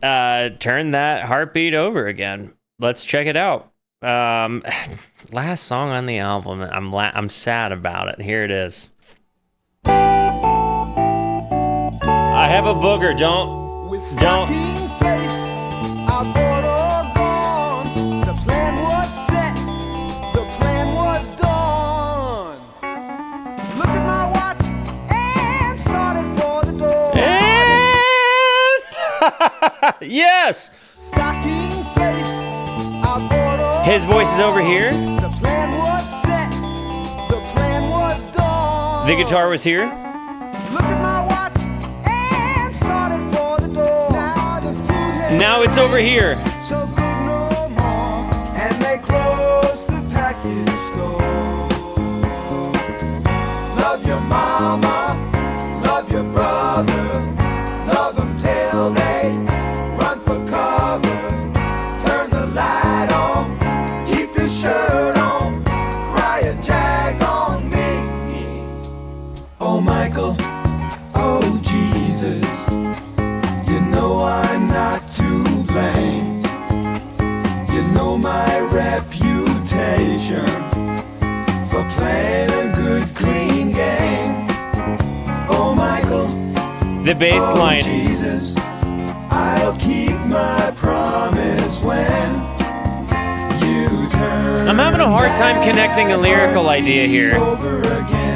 Turn that heartbeat over again. Let's check it out. Last song on the album. I'm sad about it. Here it is. I have a booger. Don't. Face, our border gone. The plan was set. The plan was done. Look at my watch and started for the door. And yes. Stocking face, our border His voice is over here. The plan was set. The plan was done. The guitar was here. Look at my watch. Now it's over here. So good no more, and they close the package store. Love your mama, love your brother, love them till they run for cover. Turn the light on, keep your shirt on, cry a jag on me. Oh Michael, oh Jesus, you know I'm not blame. You know my reputation for playing a good, clean game. Oh, Michael. The bass line. Oh, Jesus, I'll keep my promise when you turn. I'm having a hard time connecting a lyrical idea here. Over again.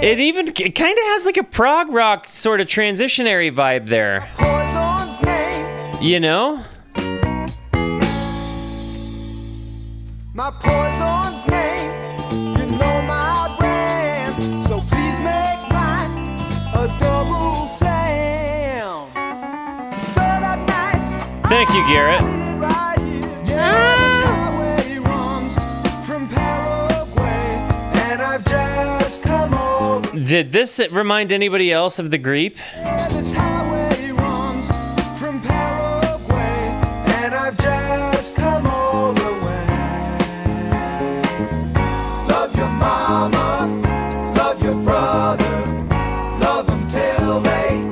It kind of has like a prog rock sort of transitionary vibe there. Poison's name. You know? My poison's name. You know my brand. So please make mine a double Sam. Start up nice. Thank you, Garrett. Right here. Yeah, this highway runs from Paraguay. And I've just come over. Did this remind anybody else of the Greep? Yeah, this highway runs from Paraguay. And I've just come over. Love your mama, love your brother, love them till they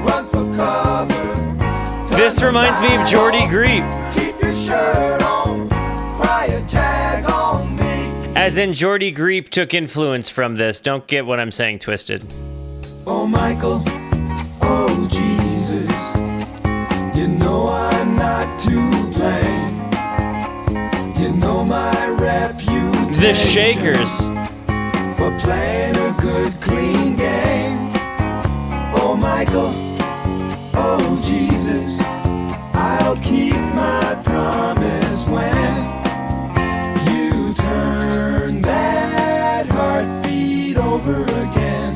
run for cover. This reminds me of Geordie Greep. Keep your shirt on, cry a jag on me. As in, Geordie Greep took influence from this. Don't get what I'm saying twisted. Oh, Michael, oh, Jesus, you know I'm not to blame. You know my reputation. The Shakers. For playing a good, clean game. Oh, Michael, oh, Jesus, I'll keep my promise when you turn that heartbeat over again.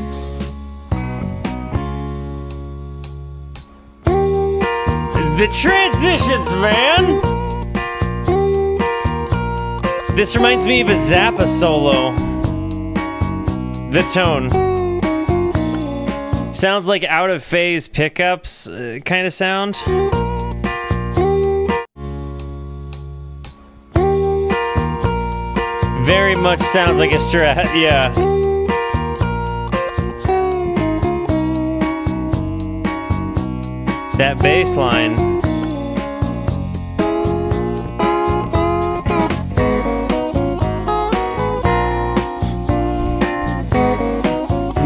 The transitions, man! This reminds me of a Zappa solo. The tone. Sounds like out of phase pickups kind of sound. Very much sounds like a Strat, yeah. That bass line.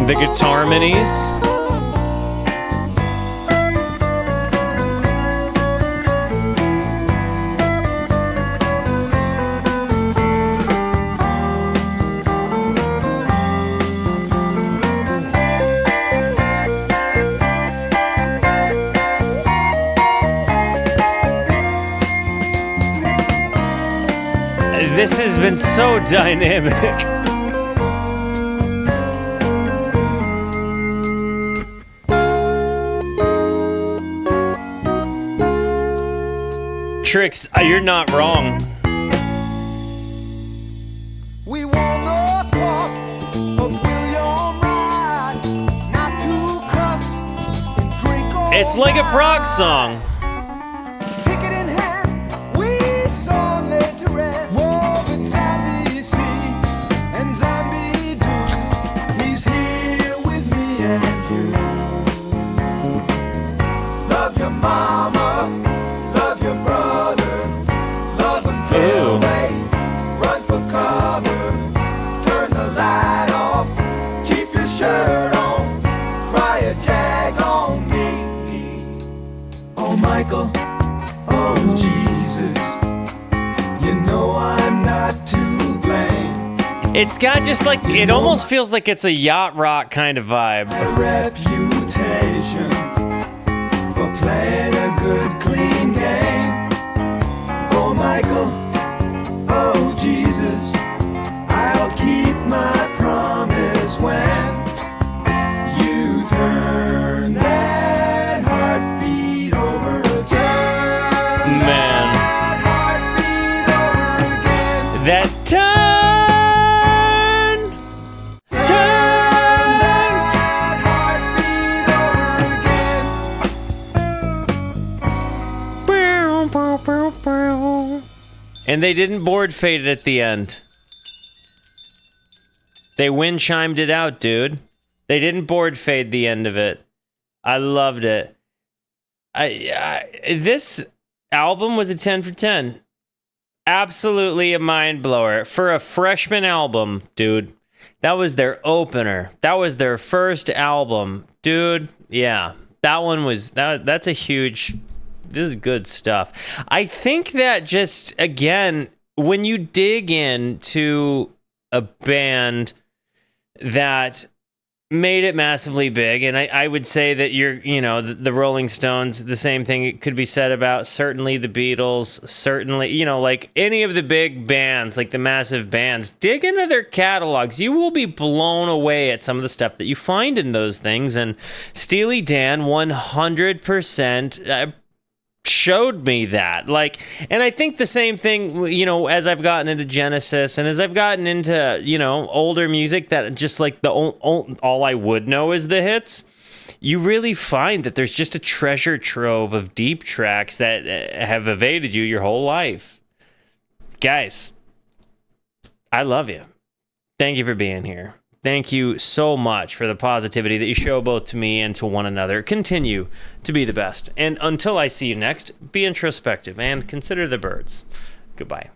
The guitar minis. This has been so dynamic. Tricks, you're not wrong. We won the cross of William Wright, not to cuss and drink all It's like a prog song. Ticket in hand, we saw laid to rest. War between sea and zombie doom. He's here with me and you. Love your mama, love your brother, love them till they run for cover. Turn the light off, keep your shirt on, cry a jag on me. Oh, Michael, oh, Jesus, you know I'm not to blame. It's got just like, it almost feels like it's a yacht rock kind of vibe. My reputation for playing a good, clean game. Oh, Michael, oh, Jesus, I'll keep my promise when you turn that heartbeat over again. Man. That heartbeat over again. That turn. And they didn't board fade it at the end. They wind chimed it out, dude. They didn't board fade the end of it. I loved it. This album was a 10 for 10. Absolutely a mind blower. For a freshman album, dude. That was their opener. That was their first album. Dude, yeah. That one was, that's a huge... This is good stuff. I think that just, again, when you dig into a band that made it massively big, and I would say that the Rolling Stones, the same thing could be said about certainly the Beatles, certainly, like any of the big bands, like the massive bands. Dig into their catalogs. You will be blown away at some of the stuff that you find in those things, and Steely Dan 100% showed me that. And I think the same thing, as I've gotten into Genesis and as I've gotten into, older music that just like all I would know is the hits, you really find that there's just a treasure trove of deep tracks that have evaded you your whole life. Guys, I love you. Thank you for being here. Thank you so much for the positivity that you show both to me and to one another. Continue to be the best. And until I see you next, be introspective and consider the birds. Goodbye.